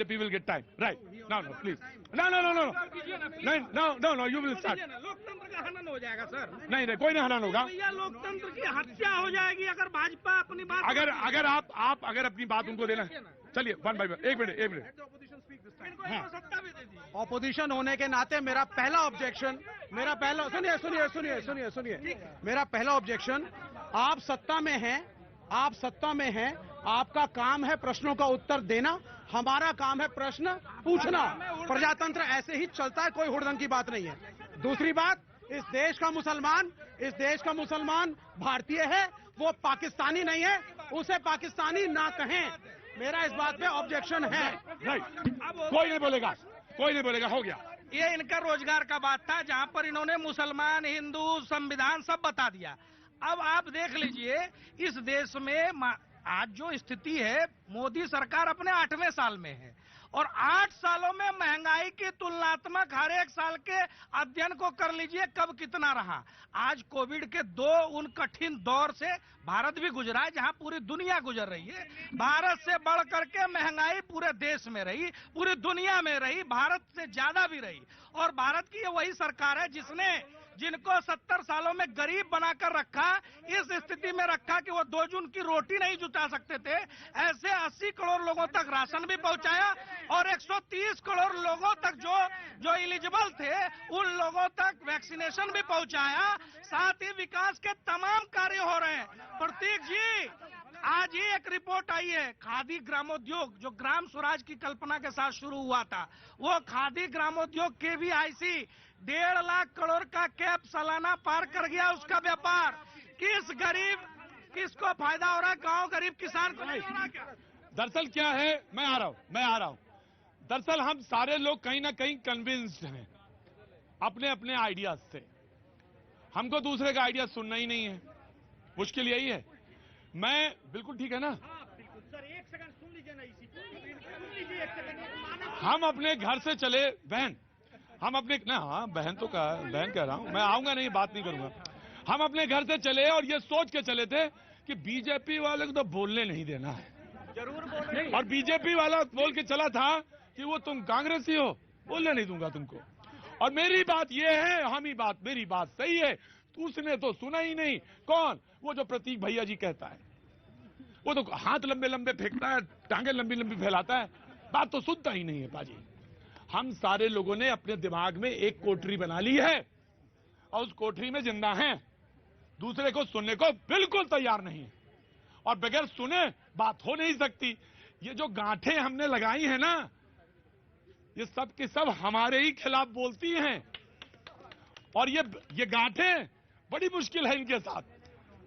BJP will get time. Right. No, please. No. No, you will start. लोकतंत्र का हनन हो जाएगा सर। नहीं, कोई नहीं हनन होगा। भैया लोकतंत्र की हत्या हो जाएगी अगर भाजपा अपनी बात अगर आप अगर अपनी बात उनको देना, चलिए वन बाय वन, एक मिनट। सत्ता भी दे दी। ऑपोजिशन होने के नाते मेरा पहला ऑब्जेक्शन, सुनिए, मेरा पहला ऑब्जेक्शन, आप सत्ता में हैं, आपका काम है प्रश्नों का उत्तर देना, हमारा काम है प्रश्न पूछना। प्रजातंत्र ऐसे ही चलता है, कोई हुड़दंग की बात नहीं है। दूसरी बात, इस देश का मुसलमान भारतीय है, वो पाकिस्तानी नहीं है, उसे पाकिस्तानी ना कहें। मेरा इस बात पे ऑब्जेक्शन है। कोई नहीं बोलेगा, हो गया। ये इनका रोजगार का बात था, जहां पर इन्होंने मुसलमान, हिंदू, संविधान सब बता दिया। अब आप देख लीजिए, इस देश में आज जो स्थिति है, मोदी सरकार अपने 8वें साल में है और 8 सालों में महंगाई की तुलनात्मक हर एक साल के अध्ययन को कर लीजिए कब कितना रहा। आज कोविड के उन कठिन दौर से भारत भी गुजरा है, जहां पूरी दुनिया गुजर रही है। भारत से बढ़ करके महंगाई पूरे देश में रही, पूरी दुनिया में रही, भारत से ज्यादा भी रही। और भारत की ये वही सरकार है जिनको 70 सालों में गरीब बनाकर रखा, इस स्थिति में रखा कि वो 2 जून की रोटी नहीं जुटा सकते थे। ऐसे 80 करोड़ लोगों तक राशन भी पहुंचाया और 130 करोड़ लोगों तक जो एलिजिबल थे उन लोगों तक वैक्सीनेशन भी पहुंचाया। साथ ही विकास के तमाम कार्य हो रहे हैं। प्रतीक जी, आज ही एक रिपोर्ट आई है, खादी ग्रामोद्योग जो ग्राम स्वराज की कल्पना के साथ शुरू हुआ था, वो खादी ग्रामोद्योग KVIC 1.5 लाख करोड़ का कैप सालाना पार कर गया। उसका व्यापार किसको फायदा हो रहा है? गांव गरीब किसान को नहीं हो रहा क्या? दरअसल क्या है, मैं आ रहा हूं। दरअसल हम सारे लोग कहीं ना कहीं कन्विंस्ड हैं अपने आइडियाज से। हमको दूसरे का आइडिया सुनना ही नहीं है, मुश्किल यही है। मैं बिल्कुल ठीक है ना? बिल्कुल सर, 1 सेकंड सुन लीजिए ना, इसी सुन लीजिए 1 सेकंड। हम अपने घर से चले, बहन, हम अपने बहन तो बहन कह रहा हूं, मैं आऊंगा नहीं, बात नहीं करूंगा। हम अपने घर से चले और ये सोच के चले थे कि बीजेपी वाले को तो बोलने नहीं देना है, जरूर बोले। और बीजेपी वाला बोल के चला था कि वो तुम कांग्रेसी हो, बोलने नहीं दूंगा तुमको। और मेरी बात ये है, मेरी बात सही है, उसने तो सुना ही नहीं। कौन? वो जो प्रतीक भैया जी कहता है, वो तो हाथ लंबे लंबे फेंकता है, टांगे लंबी लंबी फैलाता है, बात तो सुनता ही नहीं है बाजी। हम सारे लोगों ने अपने दिमाग में एक कोठरी बना ली है और उस कोठरी में जिंदा हैं, दूसरे को सुनने को बिल्कुल तैयार नहीं है, और बगैर सुने बात हो नहीं सकती। ये जो गांठें हमने लगाई हैं ना, ये सब के सब हमारे ही खिलाफ बोलती हैं, और ये गांठें बड़ी मुश्किल है इनके साथ,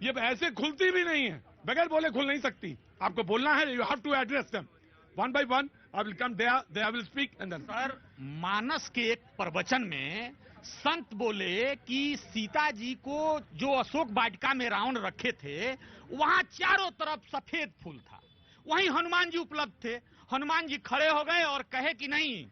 ये ऐसे खुलती भी नहीं है, बगैर बोले खुल नहीं सकती। आपको बोलना है, you have to address them one by one. I will come, they will speak and then. Sir, Manas के एक प्रवचन में संत बोले कि सीता जी को जो अशोक वाटिका में रावण रखे थे, वहां चारों तरफ सफेद फूल था। वहीं हनुमान जी उपलब्ध थे। हनुमान जी खड़े हो गए और कहे कि नहीं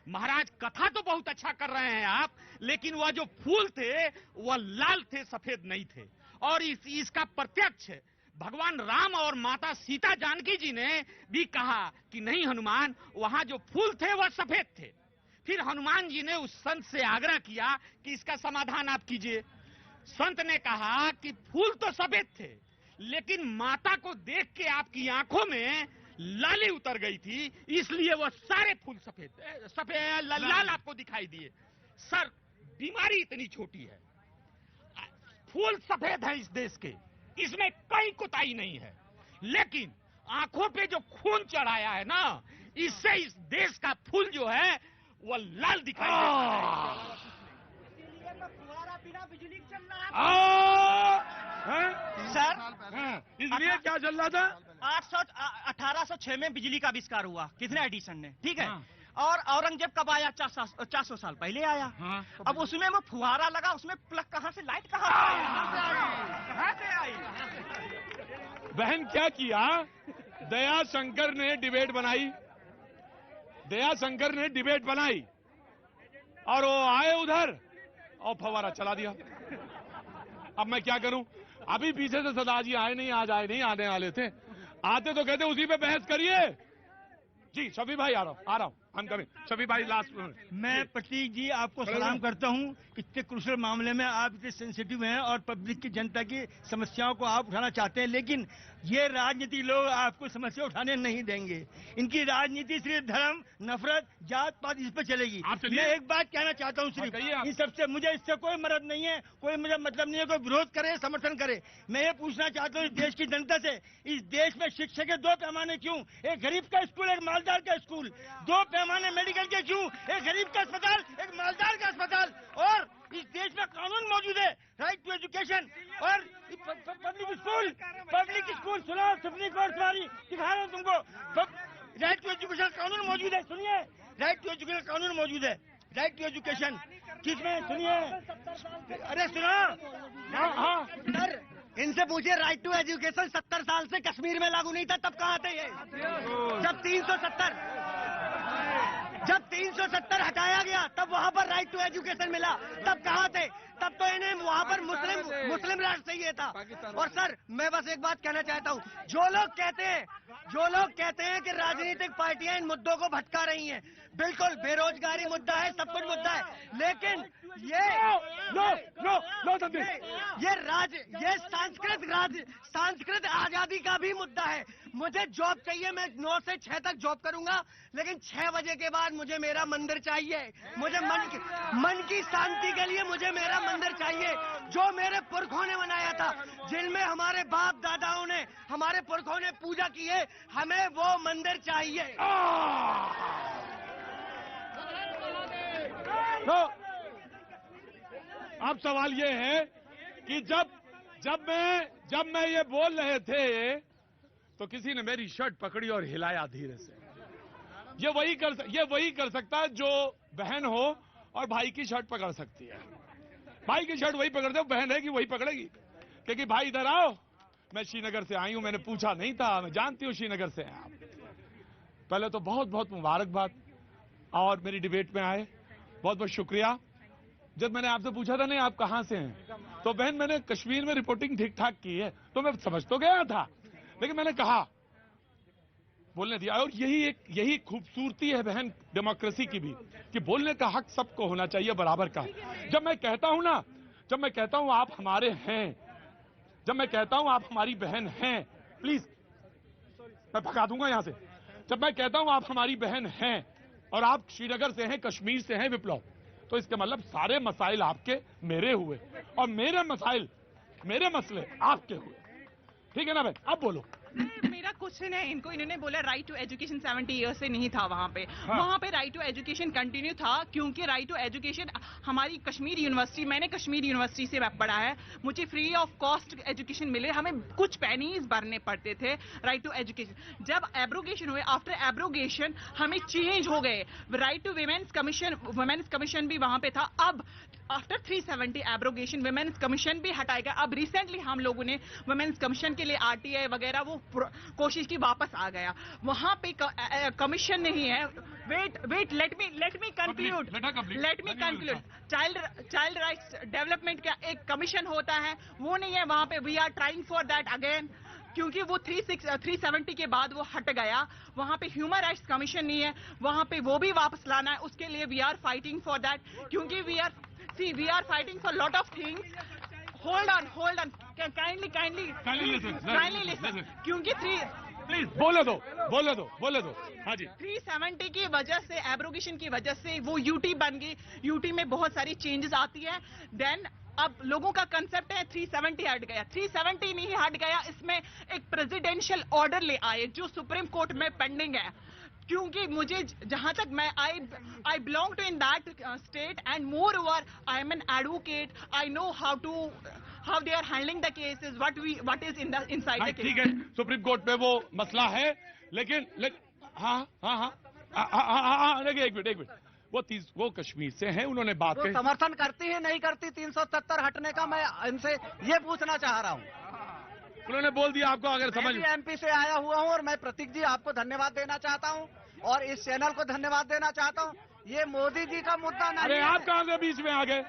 महाराज, कथा तो बहुत अच्छा कर रहे हैं आप, लेकिन वह जो फूल थे वह लाल थे, सफेद नहीं थे। और इसका प्रत्यक्ष भगवान राम और माता सीता जानकी जी ने भी कहा कि नहीं हनुमान, वहां जो फूल थे वह सफेद थे। फिर हनुमान जी ने उस संत से आग्रह किया कि इसका समाधान आप कीजिए। संत ने कहा कि फूल तो सफेद थे, लेकिन माता को देख के आपकी आंखों में लाली उतर गई थी, इसलिए वह सारे फूल सफेद लाल आपको दिखाई दिए। सर, बीमारी इतनी छोटी है, फूल सफेद है इस देश के, इसमें कहीं कोताही नहीं है, लेकिन आंखों पे जो खून चढ़ाया है ना, इससे इस देश का फूल जो है वह लाल दिखाई देता है। फुहारा बिना बिजली चल रहा है सर। इसलिए क्या चल रहा था? 1806 में बिजली का आविष्कार हुआ, कितने एडिसन ने, ठीक है। और औरंगजेब कब आया? 400 साल पहले आया। अब उसमें वो फुहारा लगा, उसमें प्लग कहां से, लाइट कहां से आई? बहन क्या किया, दया शंकर ने डिबेट बनाई और वो आए उधर और फवारा चला दिया। अब मैं क्या करूं? अभी पीछे से सदा जी आए नहीं, आज आए नहीं, आने वाले थे, आते तो कहते उसी पे बहस करिए, जी शफी भाई आ रहा हूँ हम कभी शफी भाई लास्ट मैं प्रतीक जी आपको सलाम करता हूं। इतने क्रूशल मामले में आप इतने सेंसिटिव हैं और पब्लिक की जनता की समस्याओं को आप उठाना चाहते हैं, लेकिन ये राजनीति लोग आपको समस्या उठाने नहीं देंगे। इनकी राजनीति सिर्फ धर्म, नफरत, जात पात इस पर चलेगी। मैं एक बात कहना चाहता हूँ सिर्फ इन सबसे, मुझे इससे कोई मदद नहीं है, कोई मुझे मतलब नहीं है, कोई विरोध करे समर्थन करे। मैं ये पूछना चाहता हूँ इस देश की जनता से, इस देश में शिक्षा के दो पैमाने क्यों? एक गरीब का स्कूल, एक मालदार का स्कूल। दो पैमाने मेडिकल के क्यों? एक गरीब का अस्पताल, एक मालदार का अस्पताल। और इस देश में कानून मौजूद है, राइट टू एजुकेशन और पब्लिक स्कूल। सुनो सुप्रीम कोर्ट तुम्हारी दिखा रहा हूँ तुमको, राइट टू एजुकेशन कानून मौजूद है। सुनिए, राइट टू एजुकेशन कानून मौजूद है, राइट टू एजुकेशन किसमें? सुनिए, अरे सुनो, हाँ सर इनसे पूछिए, राइट टू एजुकेशन 70 साल से कश्मीर में लागू नहीं था, तब कहाँ थे ये? जब 370 हटाया गया तब वहाँ पर राइट टू एजुकेशन मिला, तब कहाँ थे? तब तो इन्हें वहाँ पर मुस्लिम राष्ट्र चाहिए था। और सर मैं बस एक बात कहना चाहता हूँ, जो लोग कहते हैं कि राजनीतिक पार्टियां इन मुद्दों को भटका रही हैं, बिल्कुल बेरोजगारी मुद्दा है, सब कुछ मुद्दा है, लेकिन ये सांस्कृतिक आजादी का भी मुद्दा है। मुझे जॉब चाहिए, मैं 9 से 6 तक जॉब करूंगा, लेकिन 6 बजे के बाद मुझे मेरा मंदिर चाहिए। मुझे मन की शांति के लिए मुझे मेरा मंदिर चाहिए, जो मेरे पुरखों ने बनाया था, जिनमें हमारे बाप दादाओं ने, हमारे पुरखों ने पूजा की है, हमें वो मंदिर चाहिए। तो अब सवाल ये है कि जब मैं ये बोल रहे थे तो किसी ने मेरी शर्ट पकड़ी और हिलाया धीरे से। ये वही कर सकता है जो बहन हो और भाई की शर्ट पकड़ सकती है। भाई की शर्ट वही पकड़ते हो, बहन है कि वही पकड़ेगी, क्योंकि भाई इधर आओ, मैं श्रीनगर से आई हूं, मैंने पूछा नहीं था, मैं जानती हूं श्रीनगर से हैं आप। पहले तो बहुत बहुत मुबारकबाद और मेरी डिबेट में आए, बहुत बहुत शुक्रिया। जब मैंने आपसे पूछा था नहीं आप कहां से हैं, तो बहन मैंने कश्मीर में रिपोर्टिंग ठीक ठाक की है, तो मैं समझ तो गया था, लेकिन मैंने कहा बोलने दिया। और यही खूबसूरती है बहन डेमोक्रेसी की भी, कि बोलने का हक सबको होना चाहिए बराबर का। जब मैं कहता हूं आप हमारे हैं, जब मैं कहता हूं आप हमारी बहन हैं, प्लीज मैं भगा दूंगा यहां से। जब मैं कहता हूं आप हमारी बहन हैं और आप श्रीनगर से हैं, कश्मीर से हैं विप्लव, तो इसका मतलब सारे मसाइल आपके मेरे हुए और मेरे मसले आपके हुए। ठीक है ना भाई? अब बोलो। मेरा क्वेश्चन है इनको, इन्होंने बोला राइट टू एजुकेशन 70 ईयर्स से नहीं था वहाँ पे। हाँ। वहाँ पे राइट टू एजुकेशन कंटिन्यू था, क्योंकि राइट टू एजुकेशन हमारी कश्मीर यूनिवर्सिटी, मैंने कश्मीर यूनिवर्सिटी से पढ़ा है, मुझे फ्री ऑफ कॉस्ट एजुकेशन मिले, हमें कुछ पेनीज भरने पड़ते थे राइट टू एजुकेशन। जब एब्रोगेशन हुए, आफ्टर एब्रोगेशन हमें चेंज हो गए, राइट टू वुमेन्स कमीशन भी वहाँ पे था। अब आफ्टर 370 एब्रोगेशन वुमेन्स कमीशन भी हटाया गया। अब रिसेंटली हम लोगों ने वुमेन्स कमीशन के लिए RTI वगैरह वो कोशिश की, वापस आ गया। वहां पे कमीशन नहीं है। Wait let me conclude. Child rights development का एक कमीशन होता है, वो नहीं है वहां पे। We are trying for that again, क्योंकि वो 370 के बाद वो हट गया। वहां पे ह्यूमन राइट्स कमीशन नहीं है, वहां पे वो भी वापस लाना है। उसके लिए we are fighting for that, क्योंकि we are fighting for lot of things. Hold on kindly listen, क्योंकि प्लीज बोले दो। हाँ जी। 370 की वजह से, एब्रोगेशन की वजह से वो यूटी बन गई। यूटी में बहुत सारी चेंजेस आती है। देन अब लोगों का कंसेप्ट है 370 हट गया। 370 नहीं हट गया, इसमें एक प्रेसिडेंशियल ऑर्डर ले आए जो सुप्रीम कोर्ट में पेंडिंग है। क्योंकि मुझे जहां तक मैं I belong to in that state, and moreover I am an advocate, I know how they are handling the cases, what is inside the case. ठीक है, सुप्रीम कोर्ट में वो मसला है, लेकिन देखिए एक मिनट, वो कश्मीर से हैं, उन्होंने बात की। समर्थन करती है नहीं करती 370 हटने का? मैं इनसे ये पूछना चाह रहा हूँ। उन्होंने बोल दिया आपको, अगर समझ। मैं MP से आया हुआ हूँ और मैं प्रतीक जी आपको धन्यवाद देना चाहता हूँ और इस चैनल को धन्यवाद देना चाहता हूँ। ये मोदी जी का मुद्दा नहीं है। अरे आप कहाँ से बीच में आ गए?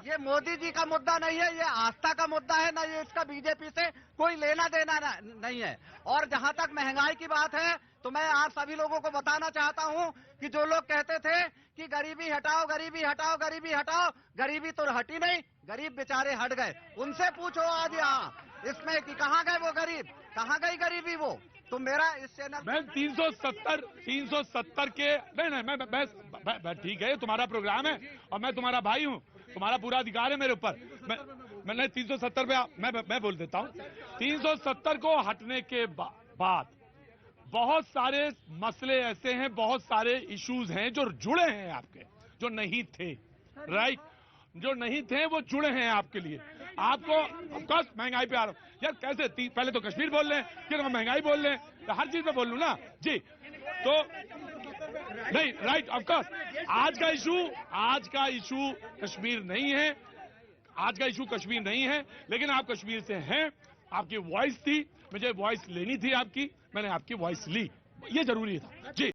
ये मोदी जी का मुद्दा नहीं है, ये आस्था का मुद्दा है, ना ये इसका बीजेपी से कोई लेना देना नहीं है। और जहां तक महंगाई की बात है तो मैं आप सभी लोगों को बताना चाहता हूं कि जो लोग कहते थे कि गरीबी हटाओ गरीबी हटाओ गरीबी हटाओ, गरीबी तो हटी नहीं, गरीब बेचारे हट गए। उनसे पूछो आज यहाँ इसमें कि कहाँ गए वो गरीब, कहाँ गई गरीबी वो। तो मेरा इस चैनल मैं 370 के नहीं मैं ठीक है, तुम्हारा प्रोग्राम है और मैं तुम्हारा भाई हूँ, तुम्हारा पूरा अधिकार है मेरे ऊपर। मैंने 370 पे मैं बोल देता हूँ। 370 को हटने के बाद बहुत सारे मसले ऐसे हैं, बहुत सारे इश्यूज हैं जो जुड़े हैं आपके, जो नहीं थे, राइट, जो नहीं थे वो जुड़े हैं आपके लिए। आपको ऑफकोर्स महंगाई पे आ रहा हूं यार, कैसे पहले तो कश्मीर बोल रहे हैं, फिर हम महंगाई बोल रहे हैं, तो हर चीज पे बोल लूं ना जी। तो नहीं, राइट, ऑफकोर्स आज का इशू कश्मीर नहीं है, आज का इशू कश्मीर नहीं है, लेकिन आप कश्मीर से हैं, आपकी वॉइस थी, मुझे वॉइस लेनी थी आपकी, मैंने आपकी वॉइस ली, ये जरूरी था जी।